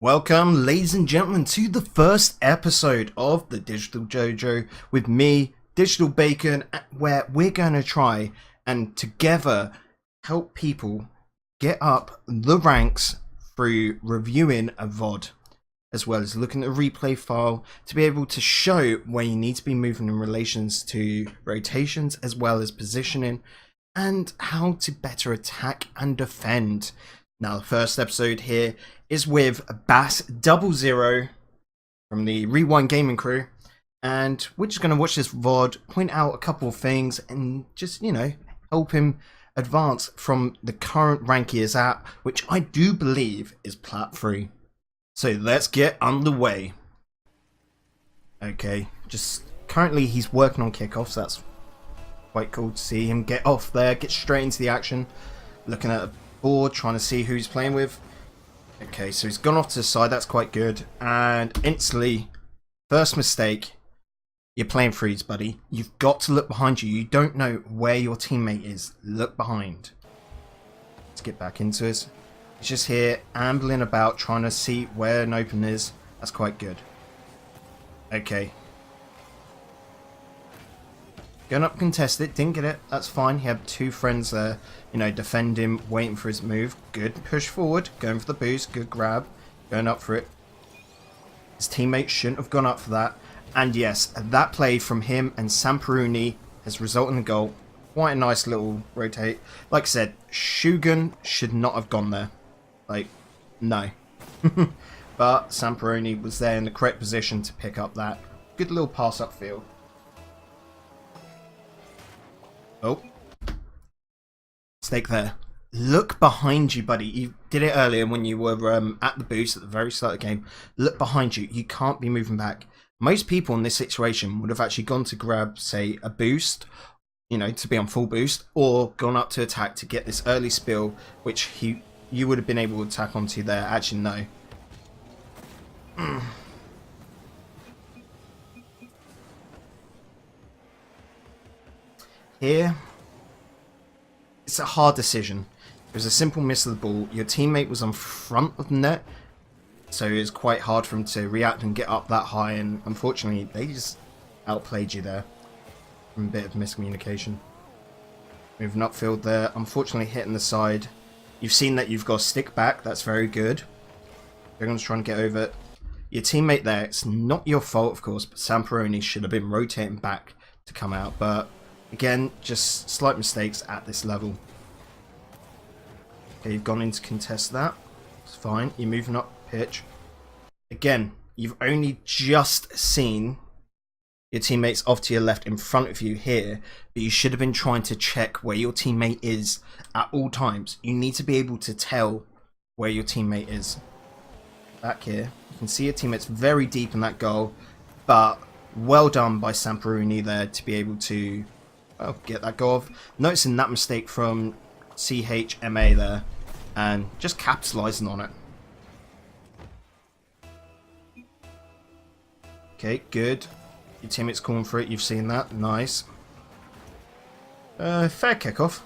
Welcome, ladies and gentlemen, to the first episode of the Digital Dojo with me, Digital Bacon, where we're going to try and together help people get up the ranks through reviewing a VOD, as well as looking at a replay file to be able to show where you need to be moving in relations to rotations as well as positioning, and how to better attack and defend. Now, the first episode here is with Bas00 from the Rewind Gaming crew, and we're just going to watch this VOD, point out a couple of things, and just, help him advance from the current rank he is at, which I do believe is Plat 3. So let's get underway. Okay, just currently he's working on kickoffs. That's quite cool to see him get off there, get straight into the action, looking at the board, trying to see who he's playing with. Okay, so he's gone off to the side, that's quite good. And instantly, first mistake, you're playing freeze, buddy. You've got to look behind you. You don't know where your teammate is. Look behind. Let's get back into it. He's just here, ambling about, trying to see where an open is. That's quite good. Okay. Going up contested, didn't get it, that's fine. He had two friends there, defend him, waiting for his move. Good push forward, going for the boost, good grab, going up for it. His teammate shouldn't have gone up for that. And yes, that play from him and Samperuni has resulted in a goal. Quite a nice little rotate. Like I said, Shugun should not have gone there. No. But Samperuni was there in the correct position to pick up that. Good little pass upfield. Oh. Mistake there. Look behind you, buddy. You did it earlier when you were at the boost at the very start of the game. Look behind you. You can't be moving back. Most people in this situation would have actually gone to grab, say, a boost, to be on full boost, or gone up to attack to get this early spill, which you would have been able to attack onto there. Actually, no. Here, it's a hard decision. It was a simple miss of the ball. Your teammate was on front of the net, so it was quite hard for him to react and get up that high, and unfortunately they just outplayed you there from a bit of miscommunication. Moving upfield there, unfortunately hitting the side. You've seen that you've got to stick back, that's very good. Everyone's trying to get over it. Your teammate there, it's not your fault of course, but Samperoni should have been rotating back to come out, but again, just slight mistakes at this level. Okay, you've gone in to contest that. It's fine. You're moving up pitch. Again, you've only just seen your teammates off to your left in front of you here, but you should have been trying to check where your teammate is at all times. You need to be able to tell where your teammate is. Back here, you can see your teammate's very deep in that goal, but well done by Samperuni there to be able to get that goal off. Noticing that mistake from CHMA there and just capitalizing on it. Okay, good. Your teammate's calling for it. You've seen that. Nice. Fair kickoff.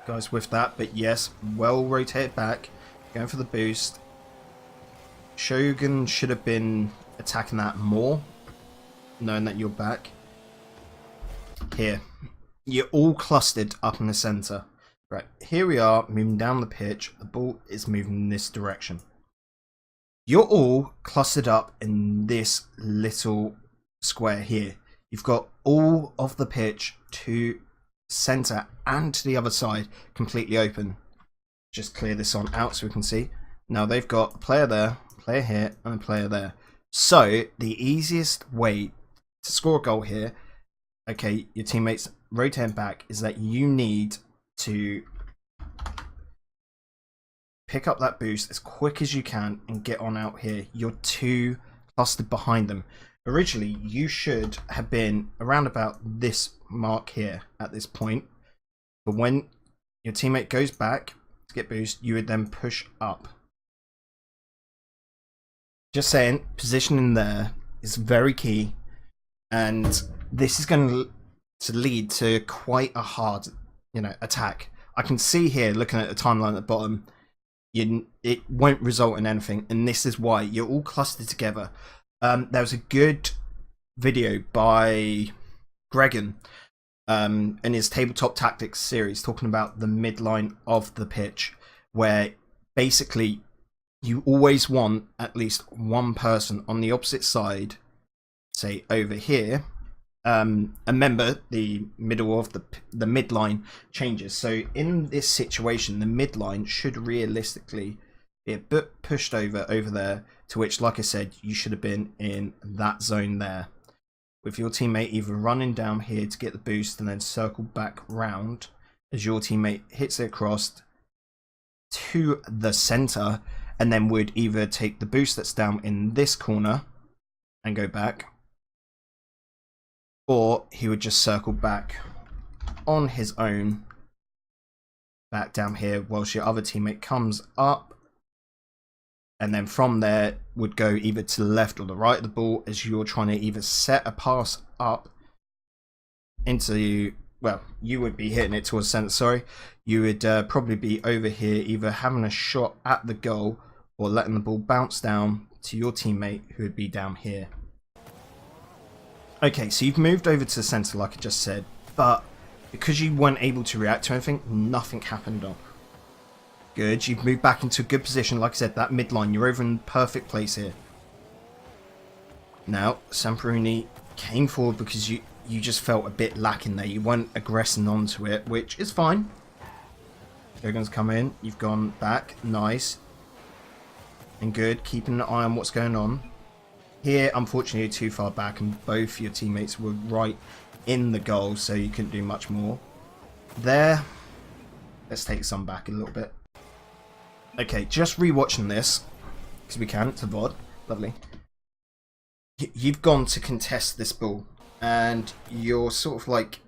Guys with that, but yes, well rotated back. Going for the boost. Shogun should have been attacking that more, knowing that you're back. Here, you're all clustered up in the center. Right, here we are moving down the pitch. The ball is moving in this direction. You're all clustered up in this little square here. You've got all of the pitch to center and to the other side completely open. Just clear this on out so we can see. Now they've got a player there, player here, and a player there. So the easiest way to score a goal here, okay, your teammates rotating back, is that you need to pick up that boost as quick as you can and get on out here. You're too clustered behind them. Originally, you should have been around about this mark here at this point. But when your teammate goes back to get boost, you would then push up. Just saying, positioning there is very key. And this is going to lead to quite a hard, attack. I can see here, looking at the timeline at the bottom, it won't result in anything, and this is why. You're all clustered together. There was a good video by Gregan in his Tabletop Tactics series talking about the midline of the pitch, where basically you always want at least one person on the opposite side, say over here. And remember, the middle of the midline changes. So in this situation, the midline should realistically be a bit pushed over there, to which, like I said, you should have been in that zone there, with your teammate either running down here to get the boost and then circle back round as your teammate hits it across to the center, and then would either take the boost that's down in this corner and go back, or he would just circle back on his own back down here whilst your other teammate comes up, and then from there would go either to the left or the right of the ball as you're trying to either set a pass up into, well, you would be hitting it towards center, sorry. You would probably be over here either having a shot at the goal or letting the ball bounce down to your teammate who would be down here. Okay, so you've moved over to the center like I just said, but because you weren't able to react to anything, nothing happened up. Good, you've moved back into a good position. Like I said, that midline, you're over in the perfect place here. Now, Samperini came forward because you just felt a bit lacking there. You weren't aggressing onto it, which is fine. Shogun's come in, you've gone back, nice. And good, keeping an eye on what's going on. Here, unfortunately, you're too far back and both your teammates were right in the goal, so you couldn't do much more. There, let's take some back a little bit. Okay, just rewatching this, because we can, it's a VOD, lovely. You've gone to contest this ball, and you're sort of like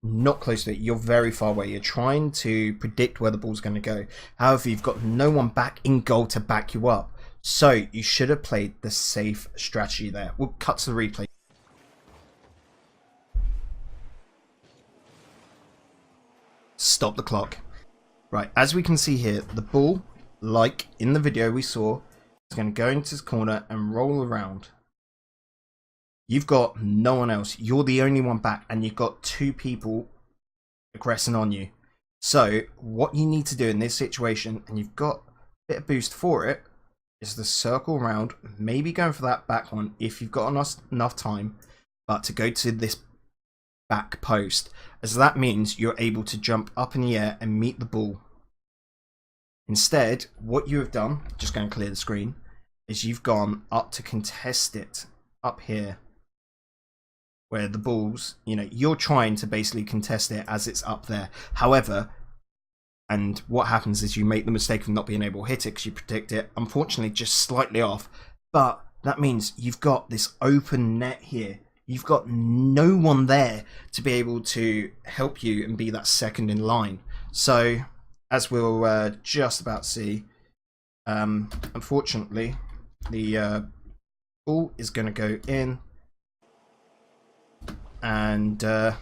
not close to it, you're very far away. You're trying to predict where the ball's going to go. However, you've got no one back in goal to back you up. So you should have played the safe strategy there. We'll cut to the replay. Stop the clock. Right, as we can see here, the ball, like in the video we saw, is going to go into this corner and roll around. You've got no one else. You're the only one back, and you've got two people aggressing on you. So what you need to do in this situation, and you've got a bit of boost for it, is the circle around, maybe going for that back one if you've got enough time, but to go to this back post, as that means you're able to jump up in the air and meet the ball. Instead, what you have done, just going to clear the screen, is you've gone up to contest it up here, where the balls, you're trying to basically contest it as it's up there. However, and what happens is you make the mistake of not being able to hit it because you predict it, unfortunately just slightly off, but that means you've got this open net here. You've got no one there to be able to help you and be that second in line. So, as we'll just about see, unfortunately, the ball is going to go in, and I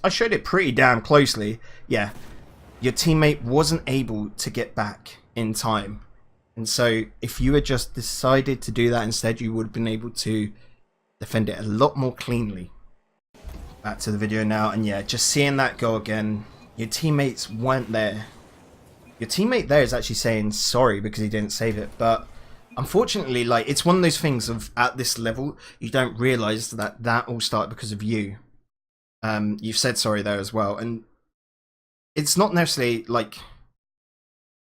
showed it pretty damn closely. Yeah, your teammate wasn't able to get back in time, and so if you had just decided to do that instead, you would have been able to defend it a lot more cleanly. Back to the video now, and yeah, just seeing that go again, your teammates weren't there. Your teammate there is actually saying sorry because he didn't save it, but unfortunately, like, it's one of those things of, at this level, you don't realize that all started because of you. You've said sorry there as well, and it's not necessarily like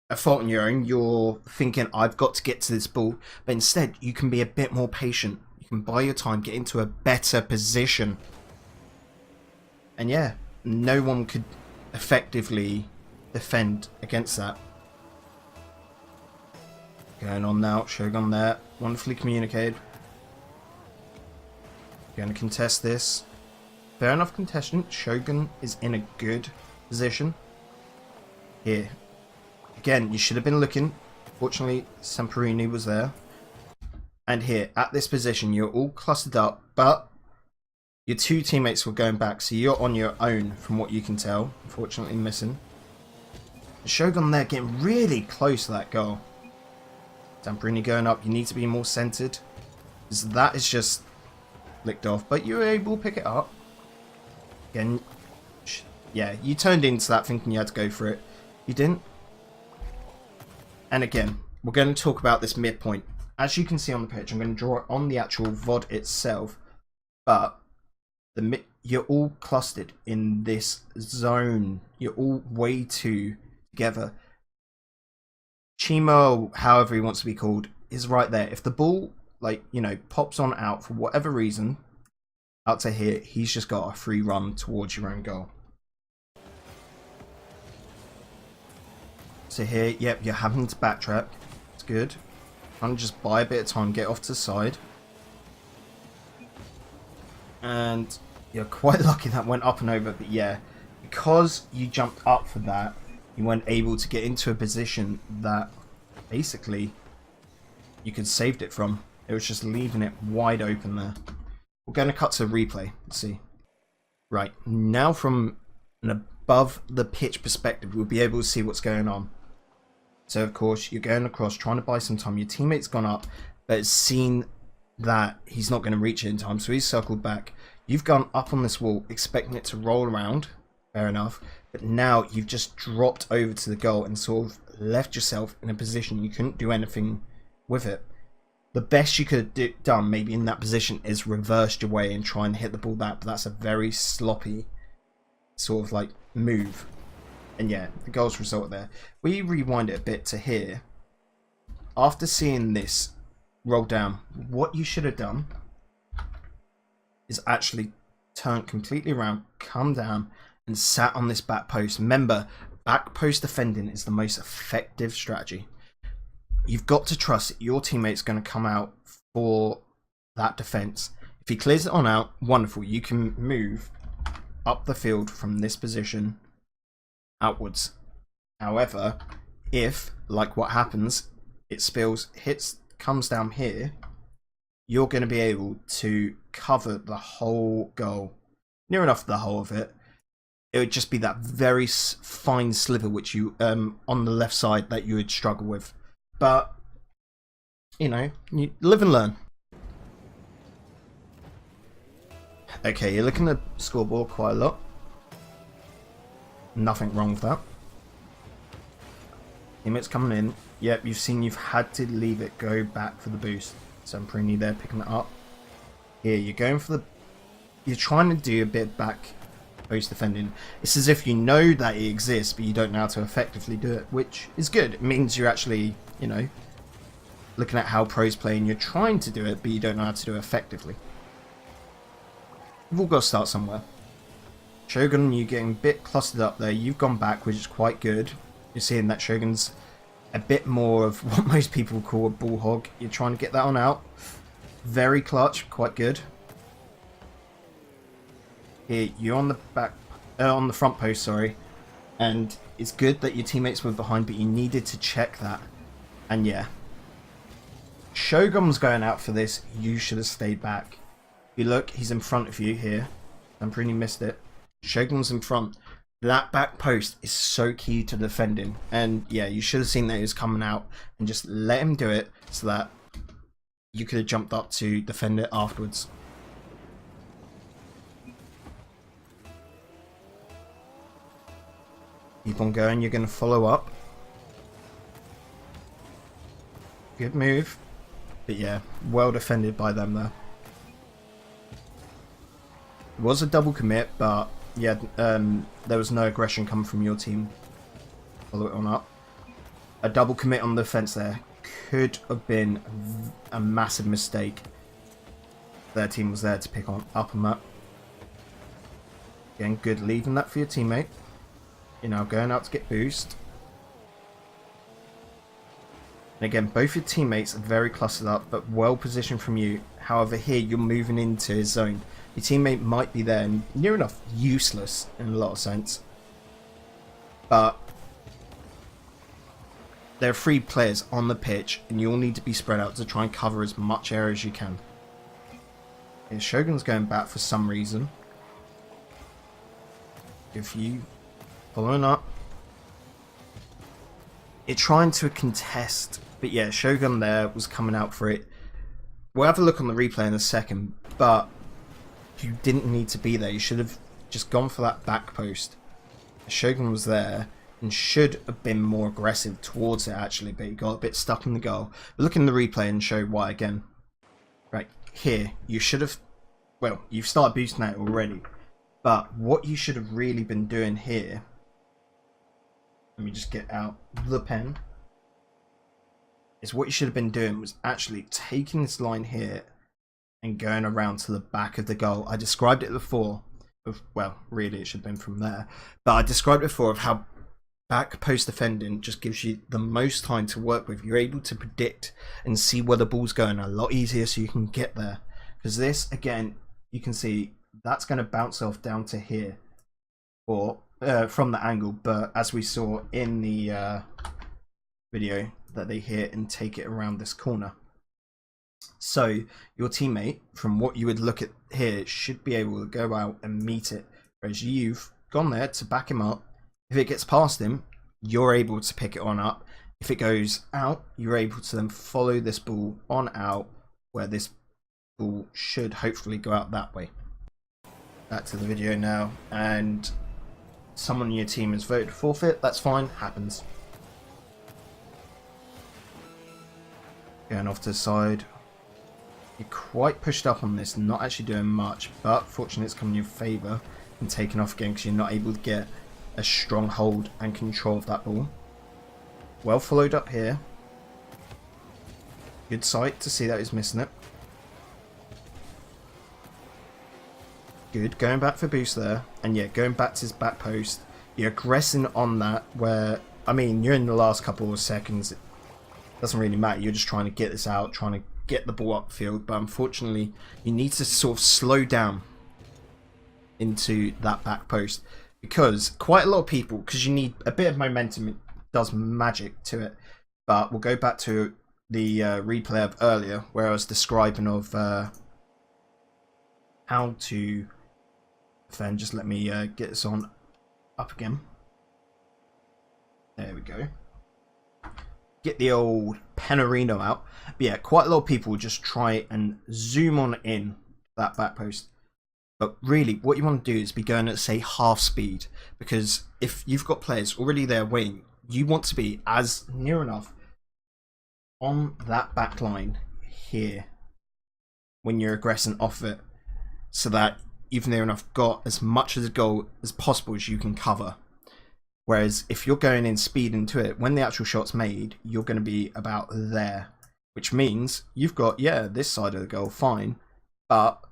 a fault on your own. You're thinking, I've got to get to this ball, but instead you can be a bit more patient. You can buy your time, get into a better position, and yeah, no one could effectively defend against that. Going on now, Shogun there, wonderfully communicated. Going to contest this. Fair enough contestant. Shogun is in a good position. Here. Again, you should have been looking. Fortunately, Samperini was there. And here, at this position, you're all clustered up, but your two teammates were going back, so you're on your own from what you can tell. Unfortunately missing. Shogun there getting really close to that goal. Zamperini going up. You need to be more centered. Because that is just licked off. But you were able to pick it up. Again, yeah, you turned into that thinking you had to go for it. You didn't. And again, we're going to talk about this midpoint. As you can see on the pitch, I'm going to draw it on the actual VOD itself. But you're all clustered in this zone. You're all way too together. Chimo, however he wants to be called, is right there. If the ball, like, you know, pops on out for whatever reason, out to here, he's just got a free run towards your own goal. So here, yep, you're having to backtrack. It's good. And just buy a bit of time, get off to the side. And you're quite lucky that went up and over, but yeah, because you jumped up for that, you weren't able to get into a position that basically you could saved it from. It was just leaving it wide open there. We're going to cut to a replay. Let's see. Right, now from an above the pitch perspective, we'll be able to see what's going on. So of course, you're going across, trying to buy some time. Your teammate's gone up, but has seen that he's not going to reach it in time, so he's circled back. You've gone up on this wall, expecting it to roll around. Fair enough. But now you've just dropped over to the goal and sort of left yourself in a position you couldn't do anything with it. The best you could have done maybe in that position is reversed your way and try and hit the ball that, but that's a very sloppy sort of like move. And yeah, the goal's resulted there. We rewind it a bit to here. After seeing this roll down, what you should have done is actually turn completely around, come down, and sat on this back post. Remember, back post defending is the most effective strategy. You've got to trust that your teammate's going to come out for that defense. If he clears it on out, wonderful. You can move up the field from this position outwards. However, if, like what happens, it spills, hits, comes down here, you're going to be able to cover the whole goal. Near enough the whole of it. It would just be that very fine sliver which you on the left side that you would struggle with. But you know, you live and learn. Okay, you're looking at the scoreboard quite a lot. Nothing wrong with that. Teammates coming in. Yep, you've seen you've had to leave it go back for the boost. So I'm pretty there picking it up. Here, you're going for the... You're trying to do a bit back post defending. It's as if you know that it exists, but you don't know how to effectively do it, which is good. It means you're actually, you know, looking at how pros play and you're trying to do it, but you don't know how to do it effectively. We've all got to start somewhere. Shogun, you're getting a bit clustered up there. You've gone back, which is quite good. You're seeing that Shogun's a bit more of what most people call a ball hog. You're trying to get that on out. Very clutch, quite good. Here, you're on the back, on the front post, sorry. And it's good that your teammates were behind, but you needed to check that. And yeah. Shogun's going out for this. You should have stayed back. You look, he's in front of you here. I'm pretty missed it. Shogun's in front. That back post is so key to defending. And yeah, you should have seen that he was coming out and just let him do it so that you could have jumped up to defend it afterwards. Keep on going, you're going to follow up. Good move. But yeah, well defended by them there. It was a double commit, but yeah, there was no aggression coming from your team. Follow it on up. A double commit on the defense there could have been a massive mistake. Their team was there to pick on up on that. Again, good leaving that for your teammate. You know, going out to get boost. And again, both your teammates are very clustered up, but well positioned from you. However, here you're moving into his zone. Your teammate might be there and near enough useless in a lot of sense. But there are 3 players on the pitch and you all need to be spread out to try and cover as much area as you can. And Shogun's going back for some reason. If you following up. It trying to contest, but yeah, Shogun there was coming out for it. We'll have a look on the replay in a second, but you didn't need to be there. You should have just gone for that back post. Shogun was there and should have been more aggressive towards it actually, but he got a bit stuck in the goal. But look in the replay and show why again. Right, here, you should have, well, you've started boosting that already, but what you should have really been doing here, let me just get out the pen, is what you should have been doing was actually taking this line here and going around to the back of the goal. I described it before, well, really it should have been from there, but I described it before of how back post defending just gives you the most time to work with. You're able to predict and see where the ball's going a lot easier so you can get there. Because this, again, you can see that's going to bounce off down to here, or from the angle, but as we saw in the video, that they hit and take it around this corner. So your teammate, from what you would look at here, should be able to go out and meet it, whereas you've gone there to back him up. If it gets past him, you're able to pick it on up. If it goes out, you're able to then follow this ball on out, where this ball should hopefully go out that way. Back to the video now, and someone in your team has voted forfeit. That's fine, happens. Going off to the side. You're quite pushed up on this, not actually doing much, but fortunately it's coming in your favour and taken off again because you're not able to get a strong hold and control of that ball. Well followed up here. Good sight to see that he's missing it. Good, going back for boost there. And yeah, going back to his back post. You're aggressing on that where, I mean, you're in the last couple of seconds. It doesn't really matter. You're just trying to get this out, trying to get the ball upfield. But unfortunately, you need to sort of slow down into that back post. Because quite a lot of people, because you need a bit of momentum, it does magic to it. But we'll go back to the replay of earlier, where I was describing of how to defend. Just let me get this on up again. There we go. Get the old Penorino out. But yeah, quite a lot of people just try and zoom on in that back post. But really, what you want to do is be going at, say, half speed. Because if you've got players already there waiting, you want to be as near enough on that back line here when you're aggressing off it, so that you've near enough got as much of the goal as possible as you can cover. Whereas if you're going in speed into it, when the actual shot's made, you're going to be about there. Which means you've got, yeah, this side of the goal, fine. But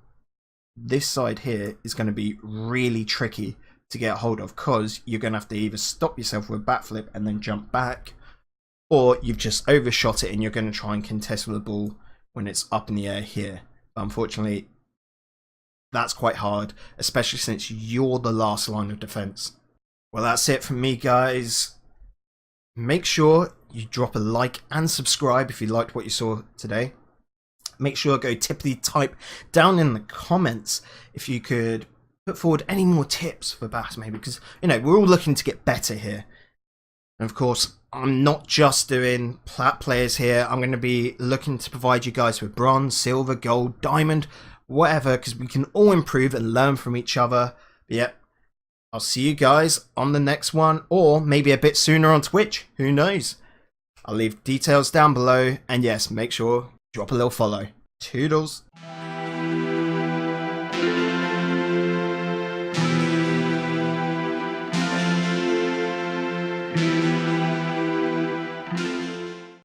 this side here is going to be really tricky to get a hold of, because you're going to have to either stop yourself with a backflip and then jump back, or you've just overshot it and you're going to try and contest with the ball when it's up in the air here. But unfortunately, that's quite hard, especially since you're the last line of defense. Well, that's it from me, guys. Make sure you drop a like and subscribe if you liked what you saw today. Make sure to go tippity type down in the comments if you could put forward any more tips for Bas, maybe, because, you know, we're all looking to get better here. And of course, I'm not just doing Plat players here. I'm going to be looking to provide you guys with bronze, silver, gold, diamond, whatever, because we can all improve and learn from each other. But yeah, I'll see you guys on the next one, or maybe a bit sooner on Twitch. Who knows? I'll leave details down below, and yes, make sure drop a little follow. Toodles.